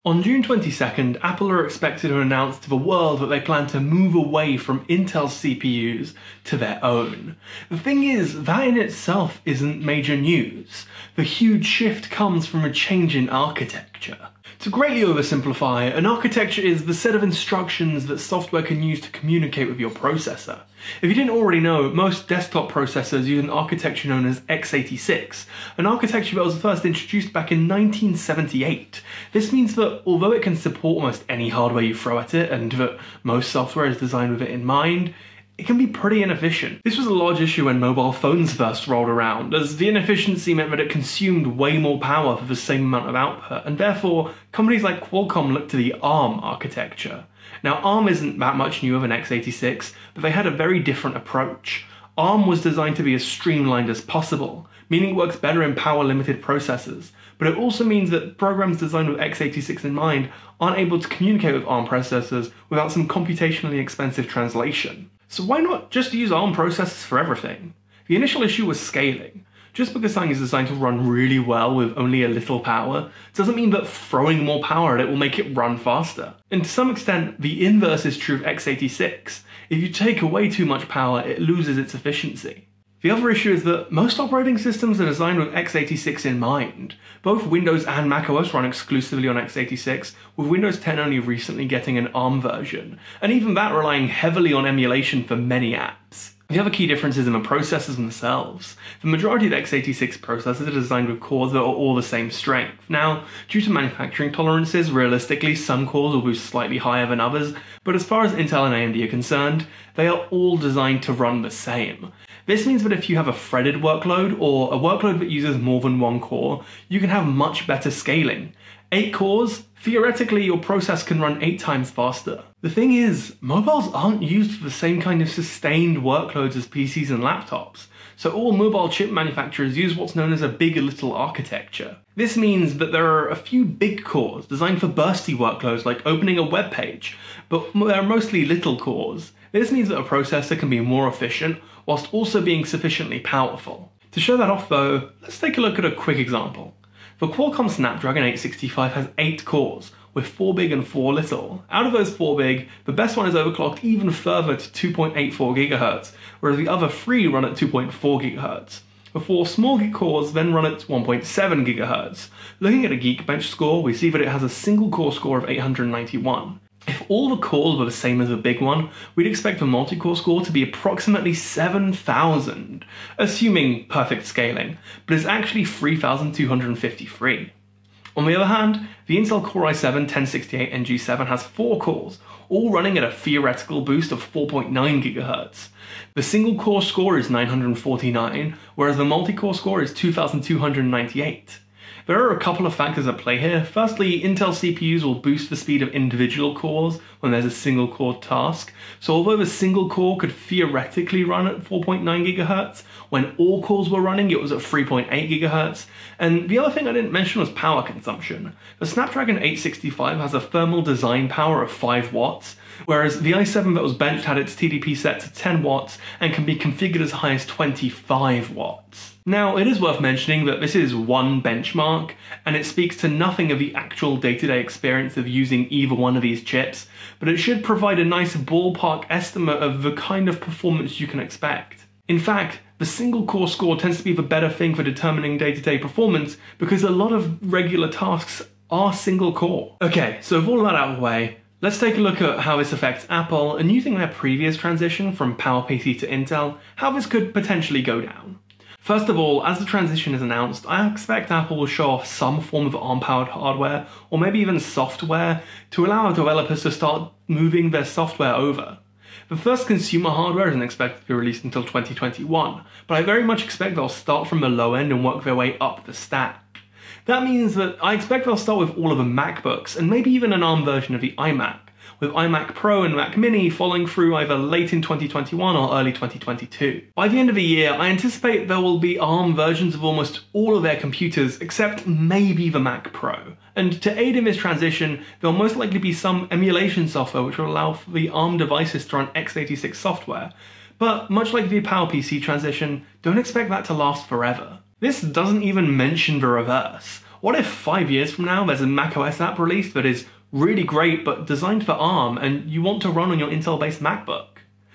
On June 22nd, Apple are expected to announce to the world that they plan to move away from Intel CPUs to their own. The thing is, that in itself isn't major news. The huge shift comes from a change in architecture. To greatly oversimplify, an architecture is the set of instructions that software can use to communicate with your processor. If you didn't already know, most desktop processors use an architecture known as x86, an architecture that was first introduced back in 1978. This means that although it can support almost any hardware you throw at it, and that most software is designed with it in mind, it can be pretty inefficient. This was a large issue when mobile phones first rolled around, as the inefficiency meant that it consumed way more power for the same amount of output, and therefore companies like Qualcomm looked to the ARM architecture. Now, ARM isn't that much newer than x86, but they had a very different approach. ARM was designed to be as streamlined as possible, meaning it works better in power-limited processors, but it also means that programs designed with x86 in mind aren't able to communicate with ARM processors without some computationally expensive translation. So why not just use ARM processors for everything? The initial issue was scaling. Just because something is designed to run really well with only a little power doesn't mean that throwing more power at it will make it run faster. And to some extent, the inverse is true of x86. If you take away too much power, it loses its efficiency. The other issue is that most operating systems are designed with x86 in mind. Both Windows and macOS run exclusively on x86, with Windows 10 only recently getting an ARM version, and even that relying heavily on emulation for many apps. The other key difference is in the processors themselves. The majority of x86 processors are designed with cores that are all the same strength. Now, due to manufacturing tolerances, realistically some cores will be slightly higher than others, but as far as Intel and AMD are concerned, they are all designed to run the same. This means that if you have a threaded workload, or a workload that uses more than one core, you can have much better scaling. 8 cores, theoretically your process can run 8 times faster. The thing is, mobiles aren't used for the same kind of sustained workloads as PCs and laptops, so all mobile chip manufacturers use what's known as a big little architecture. This means that there are a few big cores designed for bursty workloads like opening a web page, but there are mostly little cores. This means that a processor can be more efficient whilst also being sufficiently powerful. To show that off though, let's take a look at a quick example. The Qualcomm Snapdragon 865 has 8 cores, with 4 big and 4 little. Out of those 4 big, the best one is overclocked even further to 2.84 GHz, whereas the other 3 run at 2.4 GHz. The 4 small cores then run at 1.7 GHz. Looking at a Geekbench score, we see that it has a single core score of 891. If all the cores were the same as the big one, we'd expect the multi-core score to be approximately 7,000, assuming perfect scaling, but it's actually 3,253. On the other hand, the Intel Core i7-1068 NG7 has 4 cores, all running at a theoretical boost of 4.9 GHz. The single core score is 949, whereas the multi-core score is 2,298. There are a couple of factors at play here. Firstly, Intel CPUs will boost the speed of individual cores when there's a single core task. So although the single core could theoretically run at 4.9 GHz, when all cores were running it was at 3.8 GHz. And the other thing I didn't mention was power consumption. The Snapdragon 865 has a thermal design power of 5 watts, whereas the i7 that was benched had its TDP set to 10 watts and can be configured as high as 25 watts. Now, it is worth mentioning that this is one benchmark, and it speaks to nothing of the actual day-to-day experience of using either one of these chips, but it should provide a nice ballpark estimate of the kind of performance you can expect. In fact, the single core score tends to be the better thing for determining day-to-day performance because a lot of regular tasks are single core. Okay, so with all of that out of the way, let's take a look at how this affects Apple, and using their previous transition from PowerPC to Intel, how this could potentially go down. First of all, as the transition is announced, I expect Apple will show off some form of ARM-powered hardware, or maybe even software, to allow developers to start moving their software over. The first consumer hardware isn't expected to be released until 2021, but I very much expect they'll start from the low end and work their way up the stack. That means that I expect they'll start with all of the MacBooks, and maybe even an ARM version of the iMac, with iMac Pro and Mac Mini following through either late in 2021 or early 2022. By the end of the year, I anticipate there will be ARM versions of almost all of their computers except maybe the Mac Pro. And to aid in this transition, there will most likely be some emulation software which will allow for the ARM devices to run x86 software. But much like the PowerPC transition, don't expect that to last forever. This doesn't even mention the reverse. What if 5 years from now there's a macOS app released that is really great but designed for ARM and you want to run on your Intel-based MacBook?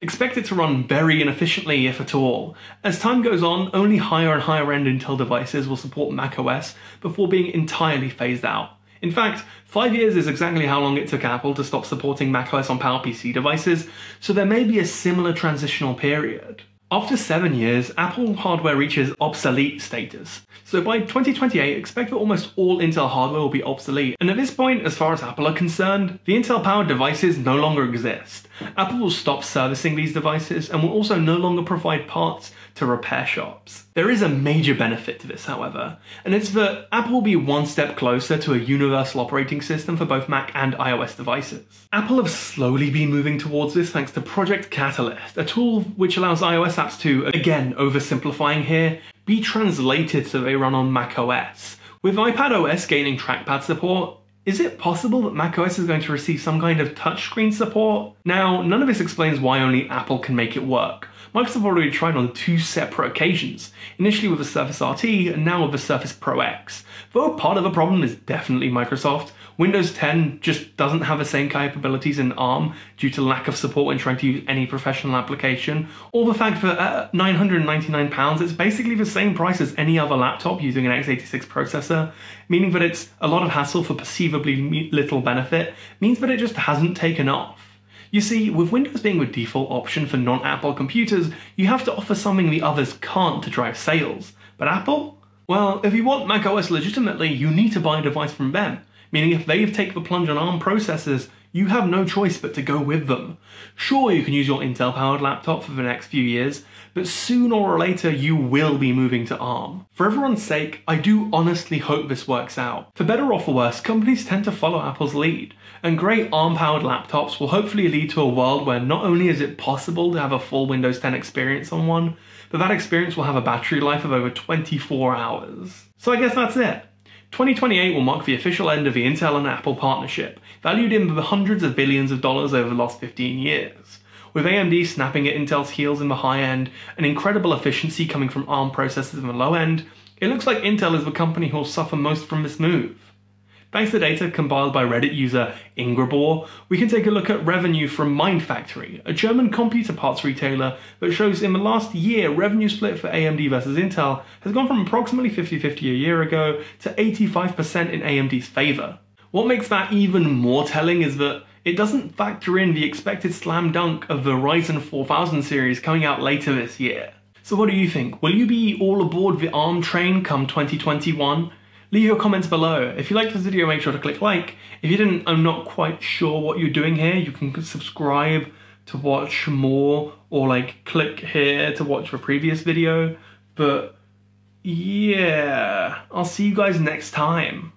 Expect it to run very inefficiently, if at all. As time goes on, only higher and higher end Intel devices will support macOS before being entirely phased out. In fact, 5 years is exactly how long it took Apple to stop supporting macOS on PowerPC devices, so there may be a similar transitional period. After 7 years, Apple hardware reaches obsolete status. So by 2028, expect that almost all Intel hardware will be obsolete. And at this point, as far as Apple are concerned, the Intel-powered devices no longer exist. Apple will stop servicing these devices and will also no longer provide parts to repair shops. There is a major benefit to this, however, and it's that Apple will be one step closer to a universal operating system for both Mac and iOS devices. Apple have slowly been moving towards this thanks to Project Catalyst, a tool which allows iOS apps to, again oversimplifying here, be translated so they run on macOS. With iPadOS gaining trackpad support, is it possible that macOS is going to receive some kind of touchscreen support? Now, none of this explains why only Apple can make it work. Microsoft already tried on 2 separate occasions, initially with the Surface RT and now with the Surface Pro X. Though part of the problem is definitely Microsoft, Windows 10 just doesn't have the same capabilities in ARM due to lack of support when trying to use any professional application, or the fact that at £999 it's basically the same price as any other laptop using an x86 processor, meaning that it's a lot of hassle for perceivably little benefit, means that it just hasn't taken off. You see, with Windows being the default option for non-Apple computers, you have to offer something the others can't to drive sales. But Apple? Well, if you want macOS legitimately, you need to buy a device from them. Meaning if they take the plunge on ARM processors, you have no choice but to go with them. Sure, you can use your Intel-powered laptop for the next few years, but sooner or later you will be moving to ARM. For everyone's sake, I do honestly hope this works out. For better or for worse, companies tend to follow Apple's lead, and great ARM-powered laptops will hopefully lead to a world where not only is it possible to have a full Windows 10 experience on one, but that experience will have a battery life of over 24 hours. So I guess that's it. 2028 will mark the official end of the Intel and Apple partnership, valued in the hundreds of billions of dollars over the last 15 years. With AMD snapping at Intel's heels in the high end and incredible efficiency coming from ARM processors in the low end, it looks like Intel is the company who will suffer most from this move. Thanks to data compiled by Reddit user Ingrabor, we can take a look at revenue from MindFactory, a German computer parts retailer that shows in the last year revenue split for AMD versus Intel has gone from approximately 50-50 a year ago to 85% in AMD's favour. What makes that even more telling is that it doesn't factor in the expected slam dunk of the Ryzen 4000 series coming out later this year. So what do you think? Will you be all aboard the ARM train come 2021? Leave your comments below. If you liked this video, make sure to click like. If you didn't, I'm not quite sure what you're doing here. You can subscribe to watch more, or like click here to watch the previous video. But yeah, I'll see you guys next time.